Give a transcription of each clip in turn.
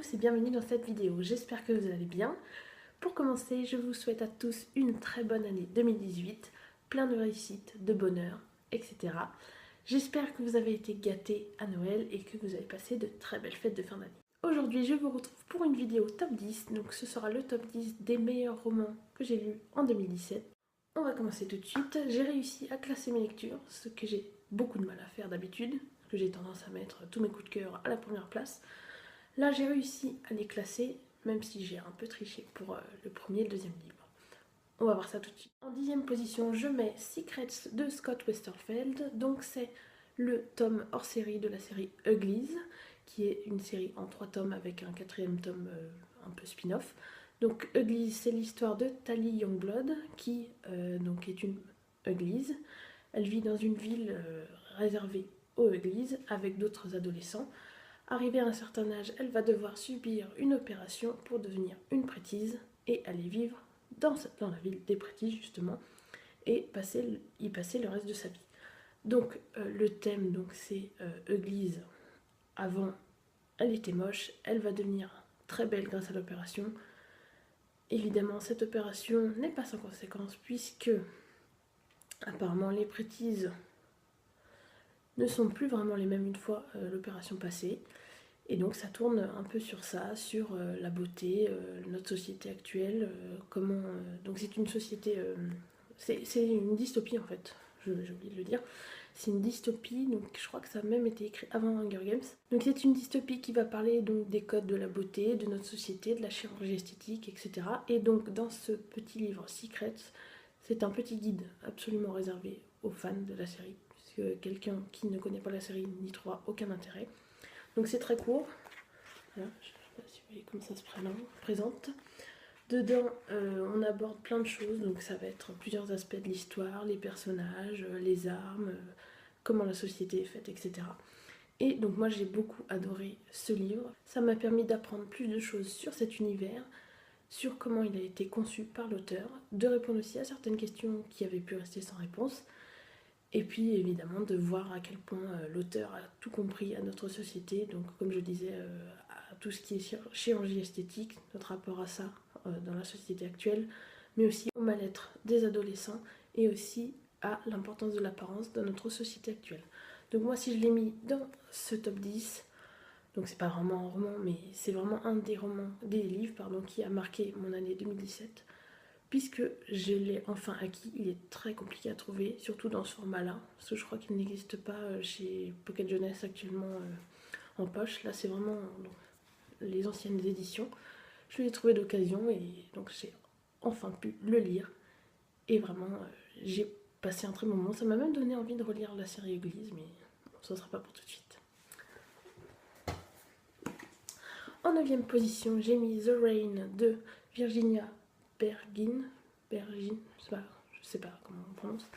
tous et bienvenue dans cette vidéo, j'espère que vous allez bien. Pour commencer, je vous souhaite à tous une très bonne année 2018, plein de réussite, de bonheur, etc. J'espère que vous avez été gâtés à Noël et que vous avez passé de très belles fêtes de fin d'année. Aujourd'hui, je vous retrouve pour une vidéo top 10, donc ce sera le top 10 des meilleurs romans que j'ai lus en 2017. On va commencer tout de suite. J'ai réussi à classer mes lectures, ce que j'ai beaucoup de mal à faire d'habitude, parce que j'ai tendance à mettre tous mes coups de cœur à la première place. Là, j'ai réussi à les classer, même si j'ai un peu triché pour le premier et le deuxième livre. On va voir ça tout de suite. En 10e position, je mets Secrets de Scott Westerfeld. Donc c'est le tome hors série de la série Uglies, qui est une série en 3 tomes avec un 4e tome un peu spin-off. Donc Uglies, c'est l'histoire de Tally Youngblood, qui donc est une Uglies. Elle vit dans une ville réservée aux Uglies avec d'autres adolescents. Arrivée à un certain âge, elle va devoir subir une opération pour devenir une prêtise et aller vivre dans la ville des prêtises justement et y passer le reste de sa vie. Donc le thème c'est Uglies. Avant, elle était moche, elle va devenir très belle grâce à l'opération. Évidemment, cette opération n'est pas sans conséquence puisque apparemment les prêtises ne sont plus vraiment les mêmes une fois l'opération passée. Et donc ça tourne un peu sur ça, sur la beauté, notre société actuelle, comment... donc c'est une société... c'est une dystopie en fait, j'ai oublié de le dire. C'est une dystopie, donc je crois que ça a même été écrit avant Hunger Games. Donc c'est une dystopie qui va parler donc des codes de la beauté, de notre société, de la chirurgie esthétique, etc. Et donc dans ce petit livre Secrets, c'est un petit guide absolument réservé aux fans de la série, puisque quelqu'un qui ne connaît pas la série n'y trouvera aucun intérêt. Donc c'est très court, voilà, je ne sais pas si vous voyez comme ça se présente. Dedans, on aborde plein de choses, donc ça va être plusieurs aspects de l'histoire, les personnages, les armes, comment la société est faite, etc. Et donc moi j'ai beaucoup adoré ce livre, ça m'a permis d'apprendre plus de choses sur cet univers, sur comment il a été conçu par l'auteur, de répondre aussi à certaines questions qui avaient pu rester sans réponse, et puis évidemment de voir à quel point l'auteur a tout compris à notre société, donc comme je disais, à tout ce qui est chirurgie esthétique, notre rapport à ça dans la société actuelle, mais aussi au mal-être des adolescents et aussi à l'importance de l'apparence dans notre société actuelle. Donc moi si je l'ai mis dans ce top 10, donc c'est pas vraiment un roman, mais c'est vraiment un des livres qui a marqué mon année 2017, puisque je l'ai enfin acquis. Il est très compliqué à trouver, surtout dans ce format-là, parce que je crois qu'il n'existe pas chez Pocket Jeunesse actuellement en poche. Là, c'est vraiment les anciennes éditions. Je l'ai trouvé d'occasion et donc j'ai enfin pu le lire. Et vraiment, j'ai passé un très bon moment. Ça m'a même donné envie de relire la série Uglies, mais bon, ça ne sera pas pour tout de suite. En 9e position, j'ai mis The Rain de Virginia Bergin, je sais pas comment on prononce.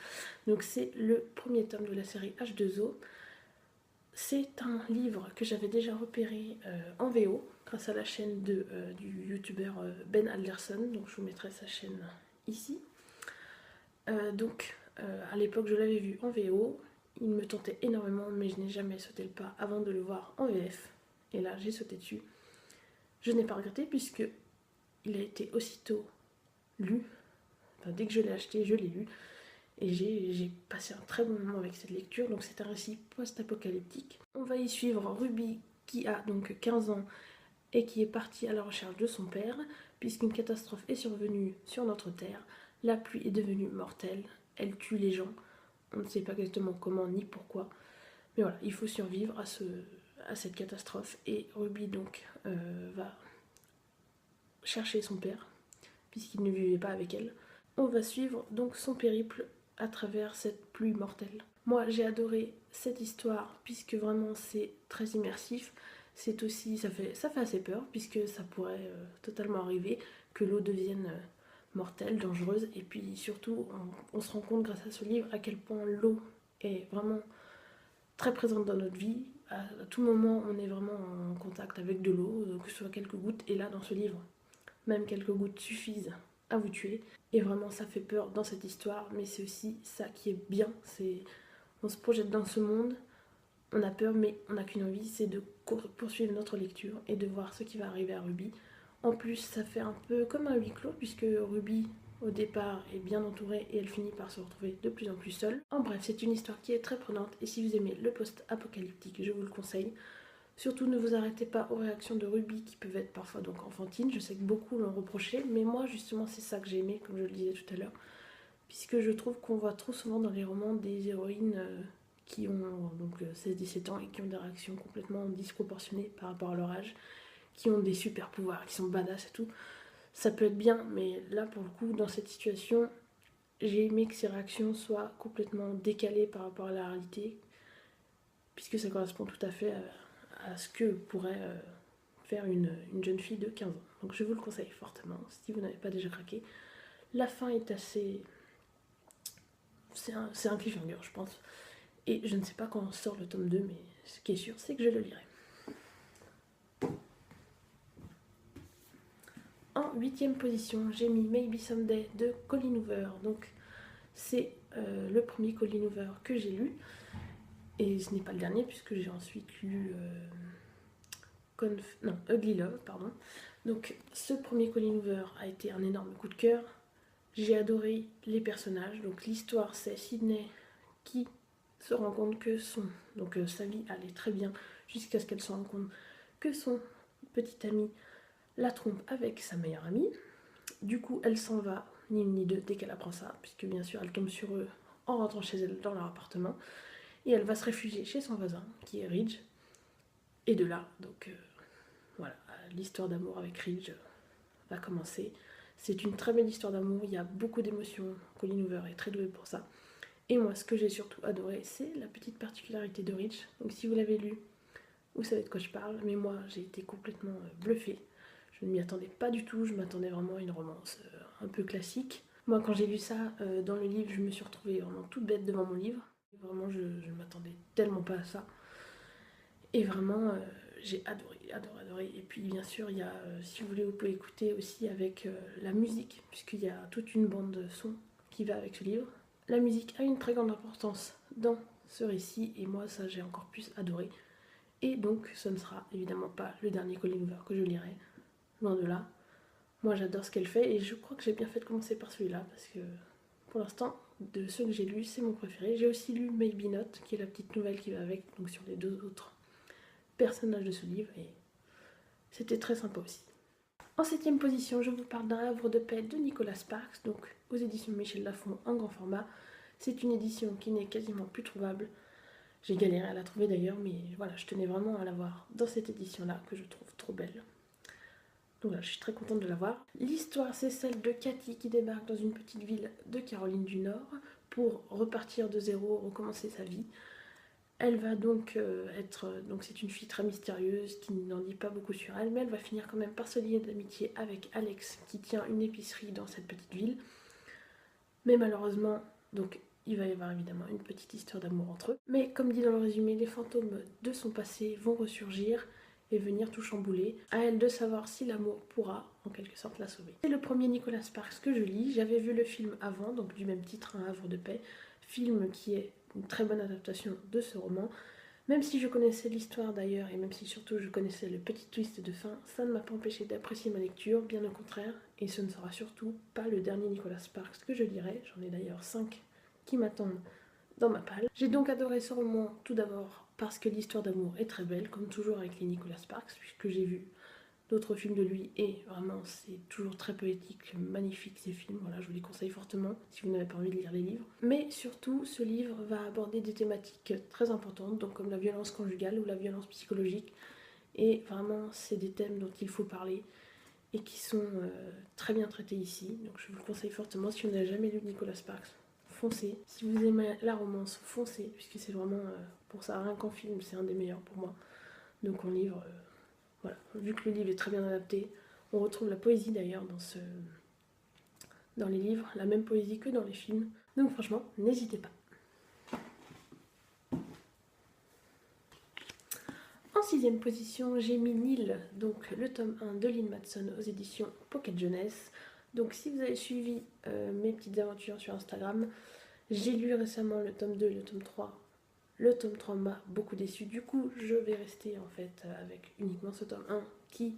Donc c'est le premier tome de la série H2O. C'est un livre que j'avais déjà repéré en VO grâce à la chaîne du youtubeur Ben Alderson. Donc je vous mettrai sa chaîne ici. À l'époque je l'avais vu en VO. Il me tentait énormément, mais je n'ai jamais sauté le pas avant de le voir en VF. Et là j'ai sauté dessus. Je n'ai pas regretté puisque il a été aussitôt lu. Enfin, dès que je l'ai acheté, je l'ai lu. Et j'ai passé un très bon moment avec cette lecture. Donc c'est un récit post-apocalyptique. On va y suivre Ruby qui a donc 15 ans et qui est partie à la recherche de son père, puisqu'une catastrophe est survenue sur notre terre. La pluie est devenue mortelle, elle tue les gens. On ne sait pas exactement comment ni pourquoi. Mais voilà, il faut survivre à cette catastrophe. Et Ruby donc va chercher son père, puisqu'il ne vivait pas avec elle. On va suivre donc son périple à travers cette pluie mortelle. Moi j'ai adoré cette histoire puisque vraiment c'est très immersif. C'est aussi, ça fait assez peur puisque ça pourrait totalement arriver que l'eau devienne mortelle, dangereuse. Et puis surtout on se rend compte grâce à ce livre à quel point l'eau est vraiment très présente dans notre vie. À tout moment on est vraiment en contact avec de l'eau, que ce soit quelques gouttes. Et là dans ce livre, même quelques gouttes suffisent à vous tuer. Et vraiment ça fait peur dans cette histoire, mais c'est aussi ça qui est bien, c'est on se projette dans ce monde, on a peur, mais on n'a qu'une envie, c'est de poursuivre notre lecture et de voir ce qui va arriver à Ruby. En plus, ça fait un peu comme un huis clos, puisque Ruby, au départ, est bien entourée et elle finit par se retrouver de plus en plus seule. En bref, c'est une histoire qui est très prenante, et si vous aimez le post-apocalyptique, je vous le conseille. Surtout, ne vous arrêtez pas aux réactions de Ruby qui peuvent être parfois donc enfantines. Je sais que beaucoup l'ont reproché, mais moi, justement, c'est ça que j'ai aimé, comme je le disais tout à l'heure, puisque je trouve qu'on voit trop souvent dans les romans des héroïnes qui ont donc 16-17 ans et qui ont des réactions complètement disproportionnées par rapport à leur âge, qui ont des super pouvoirs, qui sont badass et tout. Ça peut être bien, mais là pour le coup, dans cette situation, j'ai aimé que ces réactions soient complètement décalées par rapport à la réalité, puisque ça correspond tout à fait à ce que pourrait faire une jeune fille de 15 ans. Donc je vous le conseille fortement, si vous n'avez pas déjà craqué. La fin est assez... C'est un cliffhanger, je pense. Et je ne sais pas quand sort le tome 2, mais ce qui est sûr, c'est que je le lirai. En 8ème position, j'ai mis Maybe Someday de Colleen Hoover. Donc c'est le premier Colleen Hoover que j'ai lu. Et ce n'est pas le dernier, puisque j'ai ensuite lu Ugly Love, pardon. Donc ce premier Colleen Hoover a été un énorme coup de cœur. J'ai adoré les personnages. Donc l'histoire, c'est Sydney qui se rend compte que sa vie allait très bien jusqu'à ce qu'elle se rende compte que son petit ami la trompe avec sa meilleure amie. Du coup, elle s'en va, ni une ni deux, dès qu'elle apprend ça, puisque bien sûr, elle tombe sur eux en rentrant chez elle dans leur appartement. Et elle va se réfugier chez son voisin, qui est Ridge. Et de là, donc voilà, l'histoire d'amour avec Ridge va commencer. C'est une très belle histoire d'amour, il y a beaucoup d'émotions. Colleen Hoover est très douée pour ça. Et moi, ce que j'ai surtout adoré, c'est la petite particularité de Ridge. Donc si vous l'avez lu, vous savez de quoi je parle, mais moi, j'ai été complètement bluffée. Je ne m'y attendais pas du tout, je m'attendais vraiment à une romance un peu classique. Moi, quand j'ai lu ça dans le livre, je me suis retrouvée vraiment toute bête devant mon livre. Vraiment, je ne m'attendais tellement pas à ça. Et vraiment, j'ai adoré, adoré, adoré. Et puis, bien sûr, il y a, si vous voulez, vous pouvez écouter aussi avec la musique, puisqu'il y a toute une bande de son qui va avec ce livre. La musique a une très grande importance dans ce récit, et moi, ça, j'ai encore plus adoré. Et donc, ce ne sera évidemment pas le dernier Colleen Hoover que je lirai, loin de là. Moi, j'adore ce qu'elle fait, et je crois que j'ai bien fait de commencer par celui-là, parce que pour l'instant, de ceux que j'ai lus, c'est mon préféré. J'ai aussi lu Maybe Not, qui est la petite nouvelle qui va avec, donc sur les deux autres personnages de ce livre, et c'était très sympa aussi. En 7ème position, je vous parle d'un Havre de paix de Nicolas Sparks, donc aux éditions Michel Lafon en grand format. C'est une édition qui n'est quasiment plus trouvable. J'ai galéré à la trouver d'ailleurs, mais voilà, je tenais vraiment à l'avoir dans cette édition-là, que je trouve trop belle. Donc voilà, je suis très contente de l'avoir. L'histoire, c'est celle de Cathy qui débarque dans une petite ville de Caroline du Nord pour repartir de zéro, recommencer sa vie. Elle va donc donc c'est une fille très mystérieuse qui n'en dit pas beaucoup sur elle, mais elle va finir quand même par se lier d'amitié avec Alex qui tient une épicerie dans cette petite ville. Mais malheureusement, donc il va y avoir évidemment une petite histoire d'amour entre eux. Mais comme dit dans le résumé, les fantômes de son passé vont ressurgir et venir tout chambouler. À elle de savoir si l'amour pourra en quelque sorte la sauver. C'est le premier Nicolas Sparks que je lis. J'avais vu le film avant, donc du même titre, Un Havre de paix, film qui est une très bonne adaptation de ce roman. Même si je connaissais l'histoire d'ailleurs, et même si surtout je connaissais le petit twist de fin, ça ne m'a pas empêché d'apprécier ma lecture, bien au contraire, et ce ne sera surtout pas le dernier Nicolas Sparks que je lirai, j'en ai d'ailleurs 5 qui m'attendent dans ma palle. J'ai donc adoré ce roman tout d'abord parce que l'histoire d'amour est très belle, comme toujours avec les Nicolas Sparks, puisque j'ai vu d'autres films de lui et vraiment c'est toujours très poétique, magnifique ces films, voilà, je vous les conseille fortement si vous n'avez pas envie de lire les livres. Mais surtout, ce livre va aborder des thématiques très importantes, donc comme la violence conjugale ou la violence psychologique, et vraiment c'est des thèmes dont il faut parler et qui sont très bien traités ici, donc je vous le conseille fortement. Si vous n'avez jamais lu Nicolas Sparks, foncez. Si vous aimez la romance, foncez, puisque c'est vraiment pour ça, rien qu'en film, c'est un des meilleurs pour moi. Donc en livre, voilà, vu que le livre est très bien adapté, on retrouve la poésie d'ailleurs dans les livres, la même poésie que dans les films. Donc franchement, n'hésitez pas. En 6ème position, j'ai mis Nil, donc le tome 1 de Lynn Matson aux éditions Pocket Jeunesse. Donc si vous avez suivi mes petites aventures sur Instagram, j'ai lu récemment le tome 2 et le tome 3 Le tome 3 m'a beaucoup déçu, du coup je vais rester en fait avec uniquement ce tome 1 qui,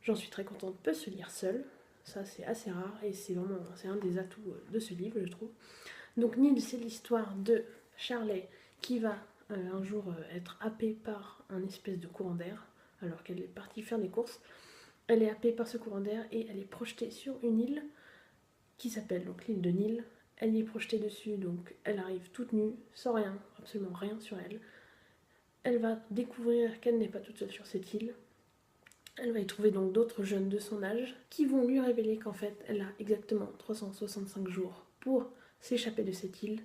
j'en suis très contente, peut se lire seul. Ça c'est assez rare et c'est un des atouts de ce livre, je trouve. Donc Nils, c'est l'histoire de Charlie qui va un jour être happée par un espèce de courant d'air alors qu'elle est partie faire des courses. Elle est happée par ce courant d'air et elle est projetée sur une île qui s'appelle donc l'île de Nil. Elle y est projetée dessus, donc elle arrive toute nue, sans rien, absolument rien sur elle. Elle va découvrir qu'elle n'est pas toute seule sur cette île. Elle va y trouver donc d'autres jeunes de son âge qui vont lui révéler qu'en fait elle a exactement 365 jours pour s'échapper de cette île.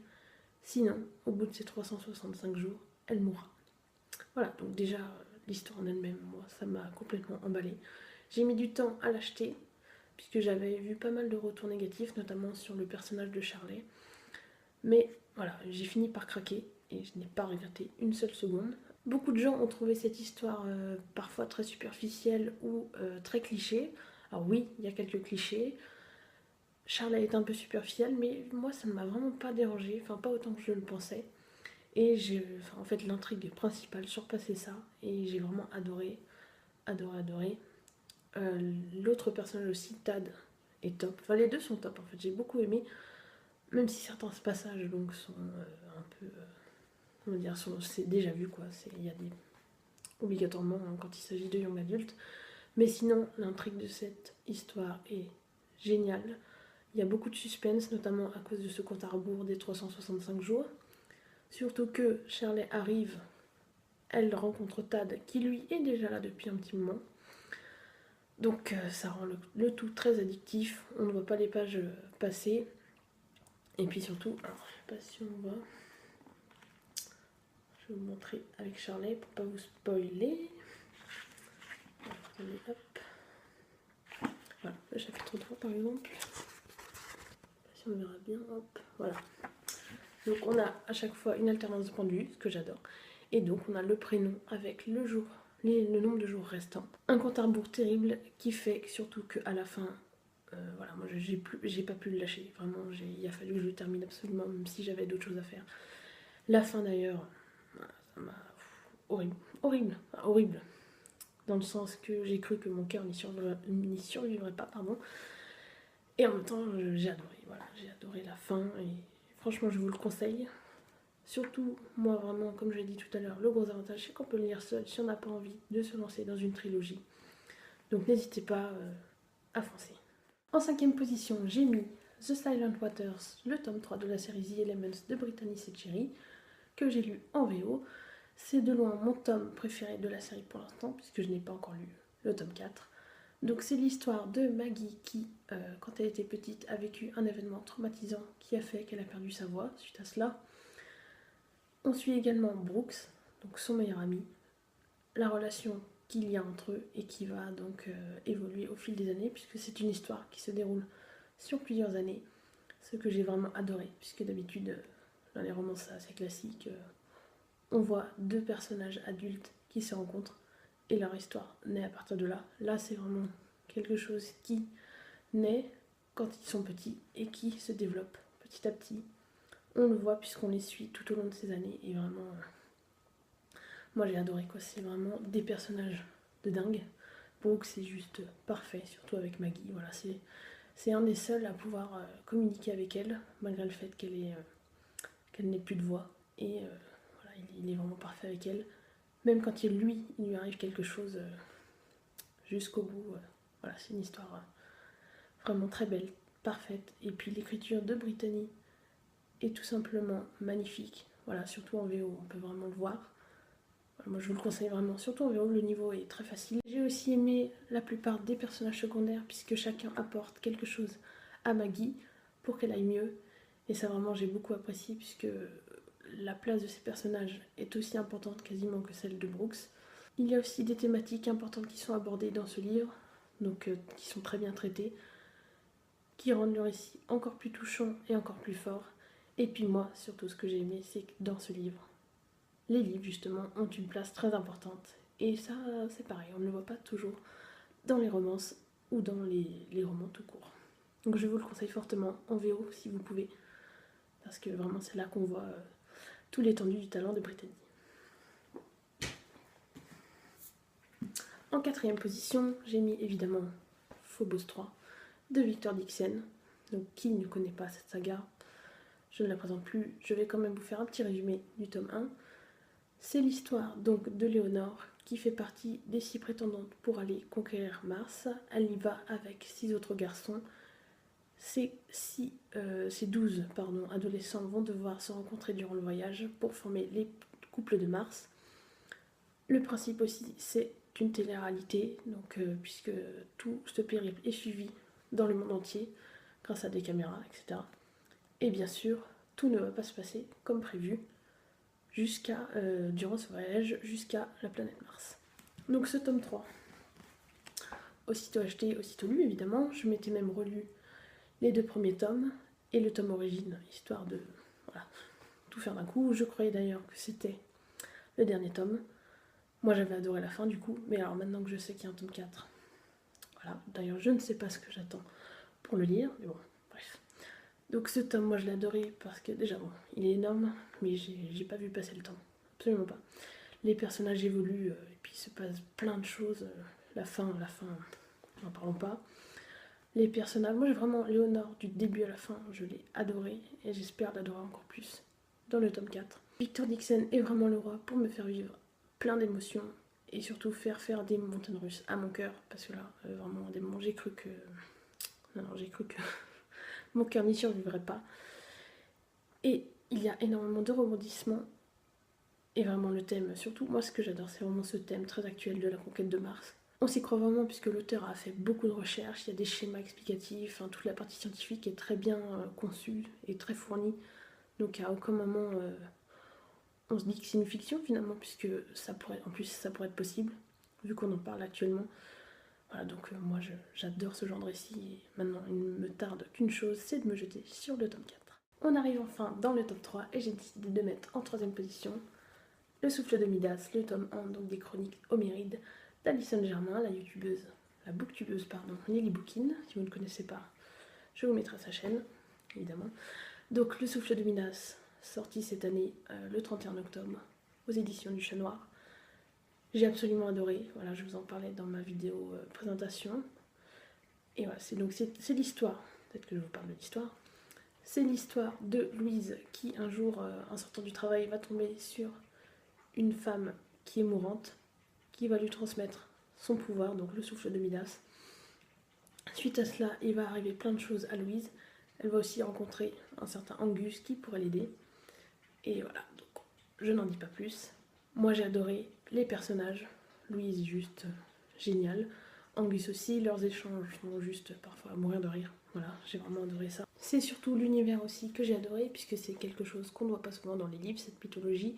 Sinon, au bout de ces 365 jours, elle mourra. Voilà, donc déjà l'histoire en elle-même, moi ça m'a complètement emballée. J'ai mis du temps à l'acheter puisque j'avais vu pas mal de retours négatifs, notamment sur le personnage de Charlie. Mais voilà, j'ai fini par craquer et je n'ai pas regretté une seule seconde. Beaucoup de gens ont trouvé cette histoire parfois très superficielle ou très cliché. Alors oui, il y a quelques clichés. Charlie est un peu superficielle, mais moi ça ne m'a vraiment pas dérangé, enfin pas autant que je le pensais. Et en fait l'intrigue principale surpassait ça et j'ai vraiment adoré, adoré. L'autre personnage aussi, Tad, est top. Enfin les deux sont top en fait, j'ai beaucoup aimé. Même si certains passages donc sont un peu, comment dire, c'est déjà vu quoi. Il y a des obligatoirement hein, quand il s'agit de young adultes. Mais sinon, l'intrigue de cette histoire est géniale. Il y a beaucoup de suspense, notamment à cause de ce compte à rebours des 365 jours. Surtout que Shirley arrive, elle rencontre Tad qui lui est déjà là depuis un petit moment. Donc ça rend le tout très addictif. On ne voit pas les pages passer. Et puis surtout, alors je sais pas si on voit. Je vais vous montrer avec Charlie pour pas vous spoiler. Allez, hop. Voilà, le chapitre 3 par exemple. Si on verra bien, hop, voilà. Donc on a à chaque fois une alternance de point de vue, ce que j'adore. Et donc on a le prénom avec le jour, le nombre de jours restants. Un compte à rebours terrible qui fait surtout qu'à la fin, voilà, moi j'ai pas pu le lâcher. Vraiment, il a fallu que je le termine absolument, même si j'avais d'autres choses à faire. La fin d'ailleurs, voilà, ça m'a horrible. Dans le sens que j'ai cru que mon cœur n'y survivrait pas, pardon. Et en même temps, j'ai adoré, voilà, j'ai adoré la fin et franchement, je vous le conseille. Surtout, moi vraiment, comme je l'ai dit tout à l'heure, le gros avantage, c'est qu'on peut le lire seul si on n'a pas envie de se lancer dans une trilogie. Donc n'hésitez pas à foncer. En 5ème position, j'ai mis The Silent Waters, le tome 3 de la série The Elements de Brittany Setcheri, que j'ai lu en VO. C'est de loin mon tome préféré de la série pour l'instant, puisque je n'ai pas encore lu le tome 4. Donc c'est l'histoire de Maggie qui, quand elle était petite, a vécu un événement traumatisant qui a fait qu'elle a perdu sa voix suite à cela. On suit également Brooks, donc son meilleur ami, la relation qu'il y a entre eux et qui va donc évoluer au fil des années, puisque c'est une histoire qui se déroule sur plusieurs années, ce que j'ai vraiment adoré, puisque d'habitude, dans les romans c'est assez classique, on voit deux personnages adultes qui se rencontrent et leur histoire naît à partir de là. Là, c'est vraiment quelque chose qui naît quand ils sont petits et qui se développe petit à petit. On le voit puisqu'on les suit tout au long de ces années et vraiment, moi j'ai adoré quoi. C'est vraiment des personnages de dingue. Brooke c'est juste parfait, surtout avec Maggie. Voilà, c'est un des seuls à pouvoir communiquer avec elle malgré le fait qu'elle n'ait plus de voix et voilà, il est vraiment parfait avec elle. Même quand il lui arrive quelque chose jusqu'au bout. Voilà, c'est une histoire vraiment très belle, parfaite. Et puis l'écriture de Brittany est tout simplement magnifique. Voilà, surtout en VO, on peut vraiment le voir. Voilà, moi je vous le conseille vraiment, surtout en VO, le niveau est très facile. J'ai aussi aimé la plupart des personnages secondaires puisque chacun apporte quelque chose à Maggie pour qu'elle aille mieux. Et ça vraiment j'ai beaucoup apprécié puisque la place de ces personnages est aussi importante quasiment que celle de Brooks. Il y a aussi des thématiques importantes qui sont abordées dans ce livre, donc qui sont très bien traitées, qui rendent le récit encore plus touchant et encore plus fort. Et puis moi, surtout ce que j'ai aimé, c'est que dans ce livre, les livres justement ont une place très importante. Et ça, c'est pareil, on ne le voit pas toujours dans les romances ou dans les romans tout court. Donc je vous le conseille fortement en VO si vous pouvez, parce que vraiment c'est là qu'on voit tout l'étendue du talent de Brittany. En quatrième position, j'ai mis évidemment Phobos 3 de Victor Dixon. Donc qui ne connaît pas cette saga? Je ne la présente plus, je vais quand même vous faire un petit résumé du tome 1. C'est l'histoire donc de Léonore qui fait partie des 6 prétendantes pour aller conquérir Mars. Elle y va avec 6 autres garçons. Ces 12 adolescents vont devoir se rencontrer durant le voyage pour former les couples de Mars. Le principe aussi, c'est une télé-réalité, donc, puisque tout ce périple est suivi dans le monde entier grâce à des caméras, etc. Et bien sûr, tout ne va pas se passer comme prévu durant ce voyage jusqu'à la planète Mars. Donc ce tome 3, aussitôt acheté, aussitôt lu évidemment, je m'étais même relu les 2 premiers tomes et le tome origine, histoire de tout faire d'un coup. Je croyais d'ailleurs que c'était le dernier tome. Moi j'avais adoré la fin du coup, mais alors maintenant que je sais qu'il y a un tome 4, voilà, d'ailleurs je ne sais pas ce que j'attends pour le lire, mais bon, bref. Donc ce tome, moi je l'ai adoré parce que déjà bon, il est énorme, mais j'ai pas vu passer le temps, absolument pas. Les personnages évoluent, et puis il se passe plein de choses, la fin, n'en parlons pas. Les personnages, moi j'ai vraiment Léonore du début à la fin, je l'ai adoré, et j'espère l'adorer encore plus dans le tome 4. Victor Dixon est vraiment le roi pour me faire vivre plein d'émotions, et surtout faire des montagnes russes à mon cœur, parce que là, vraiment, des moments, j'ai cru que mon cœur n'y survivrait pas. Et il y a énormément de rebondissements, et vraiment le thème, surtout, moi ce que j'adore, c'est vraiment ce thème très actuel de la conquête de Mars. On s'y croit vraiment puisque l'auteur a fait beaucoup de recherches, il y a des schémas explicatifs, toute la partie scientifique est très bien conçue et très fournie, donc à aucun moment on se dit que c'est une fiction finalement, puisque ça pourrait être possible, vu qu'on en parle actuellement. Voilà, donc moi j'adore ce genre de récit, et maintenant il ne me tarde qu'une chose, c'est de me jeter sur le tome 4. On arrive enfin dans le tome 3, et j'ai décidé de mettre en 3ème position Le souffle de Midas, le tome 1, donc des chroniques homérides d'Alison Germain, la booktubeuse, Lily Bookin. Si vous ne connaissez pas, je vous mettrai sa chaîne, évidemment. Donc Le souffle de Midas, sorti cette année le 31 octobre aux éditions du Chat Noir. J'ai absolument adoré, voilà, je vous en parlais dans ma vidéo présentation. Et voilà, c'est l'histoire, peut-être que je vous parle de l'histoire. C'est l'histoire de Louise qui un jour, en sortant du travail, va tomber sur une femme qui est mourante, qui va lui transmettre son pouvoir, donc le souffle de Midas. Suite à cela, il va arriver plein de choses à Louise. Elle va aussi rencontrer un certain Angus qui pourrait l'aider. Et voilà, donc je n'en dis pas plus. Moi j'ai adoré les personnages. Louise juste géniale. Angus aussi, leurs échanges sont juste parfois à mourir de rire. Voilà, j'ai vraiment adoré ça. C'est surtout l'univers aussi que j'ai adoré, puisque c'est quelque chose qu'on ne voit pas souvent dans les livres, cette mythologie.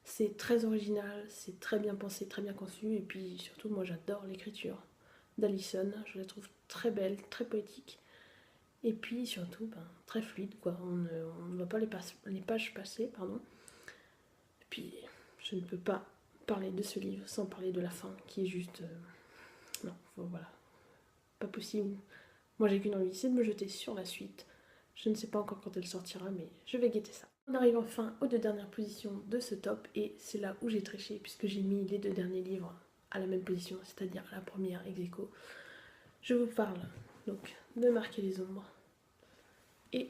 C'est très original, c'est très bien pensé, très bien conçu, et puis surtout moi j'adore l'écriture d'Alison, je la trouve très belle, très poétique, et puis surtout très fluide, quoi. On ne voit pas les pages passer, pardon. Et puis je ne peux pas parler de ce livre sans parler de la fin, qui est juste... non, voilà, pas possible. Moi j'ai qu'une envie, c'est de me jeter sur la suite. Je ne sais pas encore quand elle sortira, mais je vais guetter ça. On arrive enfin aux 2 dernières positions de ce top, et c'est là où j'ai triché, puisque j'ai mis les 2 derniers livres à la même position, c'est-à-dire à la première ex aequo. Je vous parle donc de Marquer les ombres et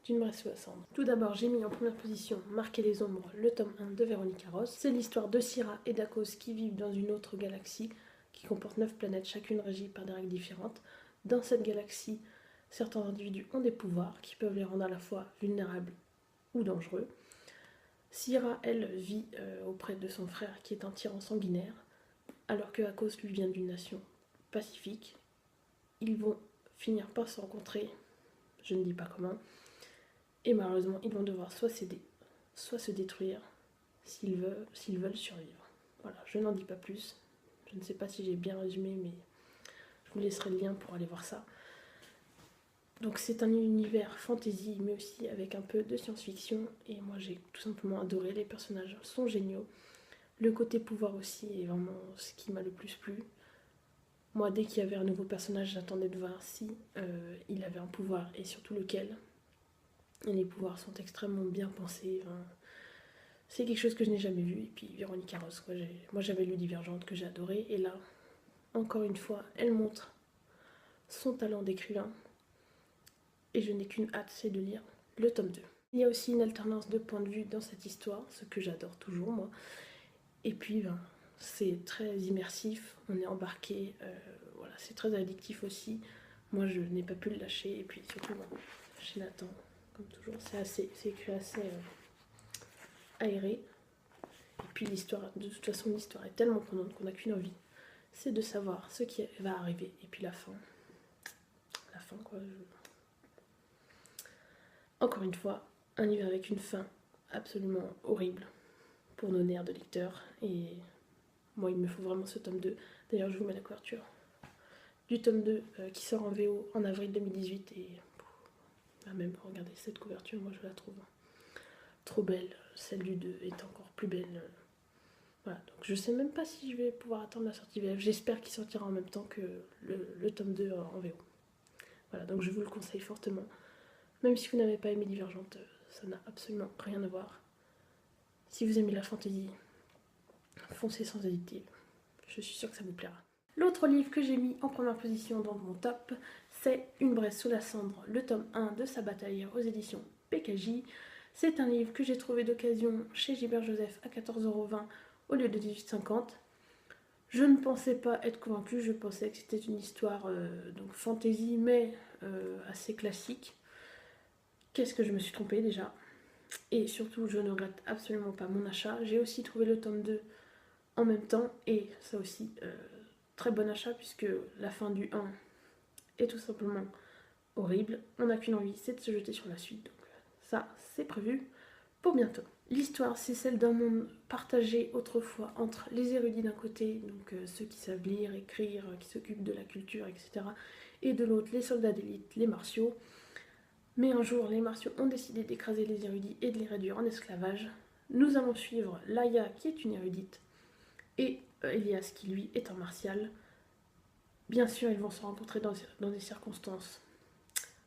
d'une bresse sous la cendre. Tout d'abord, j'ai mis en première position Marquer les ombres, le tome 1 de Véronica Ross. C'est l'histoire de Syrah et d'Akos qui vivent dans une autre galaxie qui comporte 9 planètes, chacune régie par des règles différentes. Dans cette galaxie, certains individus ont des pouvoirs qui peuvent les rendre à la fois vulnérables ou dangereux. Syrah, elle, vit auprès de son frère qui est un tyran sanguinaire, alors que Akos lui vient d'une nation pacifique. Ils vont finir par se rencontrer, je ne dis pas comment, et malheureusement ils vont devoir soit céder, soit se détruire s'ils veulent survivre. Voilà, je n'en dis pas plus, je ne sais pas si j'ai bien résumé, mais je vous laisserai le lien pour aller voir ça. Donc c'est un univers fantasy, mais aussi avec un peu de science-fiction, et moi j'ai tout simplement adoré, les personnages sont géniaux. Le côté pouvoir aussi est vraiment ce qui m'a le plus plu. Moi, dès qu'il y avait un nouveau personnage, j'attendais de voir si il avait un pouvoir, et surtout lequel. Et les pouvoirs sont extrêmement bien pensés. c'est quelque chose que je n'ai jamais vu. Et puis Véronique Arros, quoi. Moi j'avais lu Divergente que j'ai adoré, et là, encore une fois, elle montre son talent d'écrivain, et je n'ai qu'une hâte, c'est de lire le tome 2. Il y a aussi une alternance de points de vue dans cette histoire, ce que j'adore toujours moi. Et puis c'est très immersif, on est embarqué, voilà, c'est très addictif aussi. Moi je n'ai pas pu le lâcher, et puis surtout chez Nathan, comme toujours, c'est écrit assez aéré. Et puis l'histoire, de toute façon l'histoire est tellement prenante qu'on n'a qu'une envie, c'est de savoir ce qui va arriver. Et puis la fin quoi. Encore une fois, un livre avec une fin absolument horrible pour nos nerfs de lecteurs, et moi il me faut vraiment ce tome 2. D'ailleurs je vous mets la couverture du tome 2 qui sort en VO en avril 2018, et même regardez cette couverture, moi je la trouve trop belle. Celle du 2 est encore plus belle. Voilà, donc je sais même pas si je vais pouvoir attendre la sortie VF. J'espère qu'il sortira en même temps que le tome 2 en VO. Voilà, donc je vous le conseille fortement. Même si vous n'avez pas aimé Divergente, ça n'a absolument rien à voir. Si vous aimez la fantasy, foncez sans hésiter. Je suis sûre que ça vous plaira. L'autre livre que j'ai mis en première position dans mon top, c'est Une braise sous la cendre, le tome 1 de Sa bataille aux éditions PKJ. C'est un livre que j'ai trouvé d'occasion chez Gilbert Joseph à 14,20 € au lieu de 18,50 €. Je ne pensais pas être convaincue, je pensais que c'était une histoire donc fantasy, mais assez classique. Qu'est-ce que je me suis trompée déjà. Et surtout, je ne regrette absolument pas mon achat. J'ai aussi trouvé le tome 2 en même temps, et ça aussi, très bon achat, puisque la fin du 1 est tout simplement horrible. On n'a qu'une envie, c'est de se jeter sur la suite. Donc ça, c'est prévu pour bientôt. L'histoire, c'est celle d'un monde partagé autrefois entre les érudits d'un côté, donc ceux qui savent lire, écrire, qui s'occupent de la culture, etc. Et de l'autre, les soldats d'élite, les martiaux. Mais un jour, les martiaux ont décidé d'écraser les érudits et de les réduire en esclavage. Nous allons suivre Laïa, qui est une érudite, et Elias, qui lui est un martial. Bien sûr, ils vont se rencontrer dans des circonstances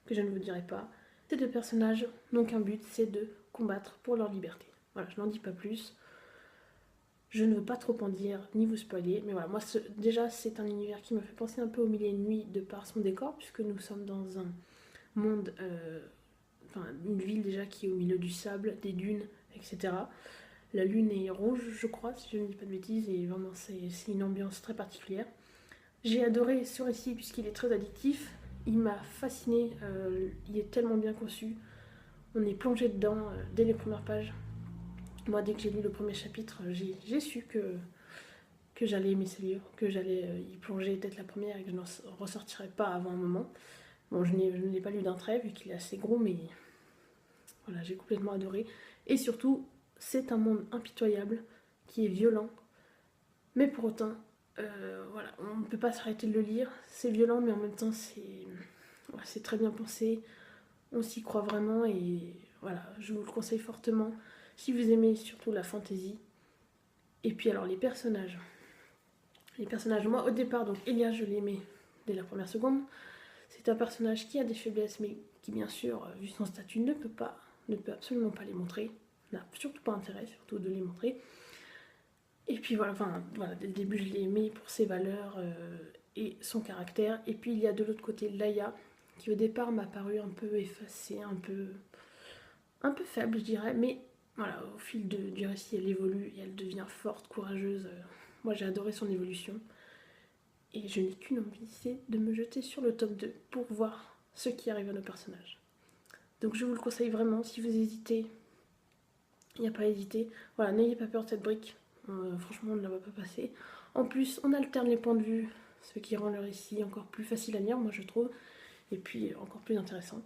que je ne vous dirai pas. Ces deux personnages n'ont qu'un but, c'est de combattre pour leur liberté. Voilà, je n'en dis pas plus. Je ne veux pas trop en dire, ni vous spoiler, mais voilà, moi déjà c'est un univers qui me fait penser un peu au Mille et une nuits de par son décor, puisque nous sommes dans un monde, une ville déjà qui est au milieu du sable, des dunes, etc. La lune est rouge, je crois, si je ne dis pas de bêtises, et vraiment c'est une ambiance très particulière. J'ai adoré ce récit puisqu'il est très addictif, il m'a fasciné, il est tellement bien conçu, on est plongé dedans dès les premières pages. Moi, dès que j'ai lu le premier chapitre, j'ai su que j'allais aimer ce livre, que j'allais y plonger peut-être la première et que je n'en ressortirais pas avant un moment. Bon, je ne l'ai pas lu d'un trait vu qu'il est assez gros, mais voilà, j'ai complètement adoré. Et surtout, c'est un monde impitoyable qui est violent, mais pour autant, voilà, on ne peut pas s'arrêter de le lire. C'est violent, mais en même temps, c'est très bien pensé. On s'y croit vraiment, et voilà, je vous le conseille fortement. Si vous aimez surtout la fantasy. Et puis alors les personnages. Moi au départ, donc Elia, je l'aimais dès la première seconde. C'est un personnage qui a des faiblesses, mais qui bien sûr, vu son statut, ne peut absolument pas les montrer. N'a surtout pas intérêt, surtout de les montrer. Et puis voilà, dès le début je l'ai aimé pour ses valeurs et son caractère. Et puis il y a de l'autre côté Laïa, qui au départ m'a paru un peu effacée, un peu faible je dirais, mais voilà, au fil du récit, elle évolue et elle devient forte, courageuse. Moi, j'ai adoré son évolution. Et je n'ai qu'une envie, c'est de me jeter sur le tome 2 pour voir ce qui arrive à nos personnages. Donc je vous le conseille vraiment. Si vous hésitez, il n'y a pas à hésiter. Voilà, n'ayez pas peur de cette brique. Franchement, on ne la va pas passer. En plus, on alterne les points de vue, ce qui rend le récit encore plus facile à lire, moi je trouve. Et puis encore plus intéressant.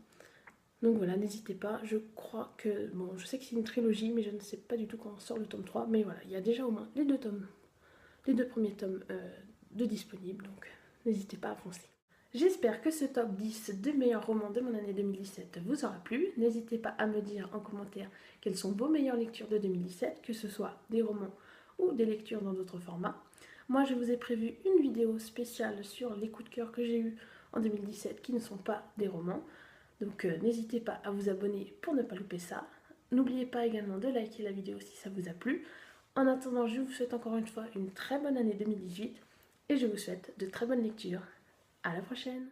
Donc voilà, n'hésitez pas, je crois que... Bon, je sais que c'est une trilogie, mais je ne sais pas du tout quand sort le tome 3. Mais voilà, il y a déjà au moins les deux premiers tomes de disponibles, donc n'hésitez pas à foncer. J'espère que ce top 10 des meilleurs romans de mon année 2017 vous aura plu. N'hésitez pas à me dire en commentaire quelles sont vos meilleures lectures de 2017, que ce soit des romans ou des lectures dans d'autres formats. Moi, je vous ai prévu une vidéo spéciale sur les coups de cœur que j'ai eus en 2017 qui ne sont pas des romans. Donc n'hésitez pas à vous abonner pour ne pas louper ça. N'oubliez pas également de liker la vidéo si ça vous a plu. En attendant, je vous souhaite encore une fois une très bonne année 2018 et je vous souhaite de très bonnes lectures. À la prochaine!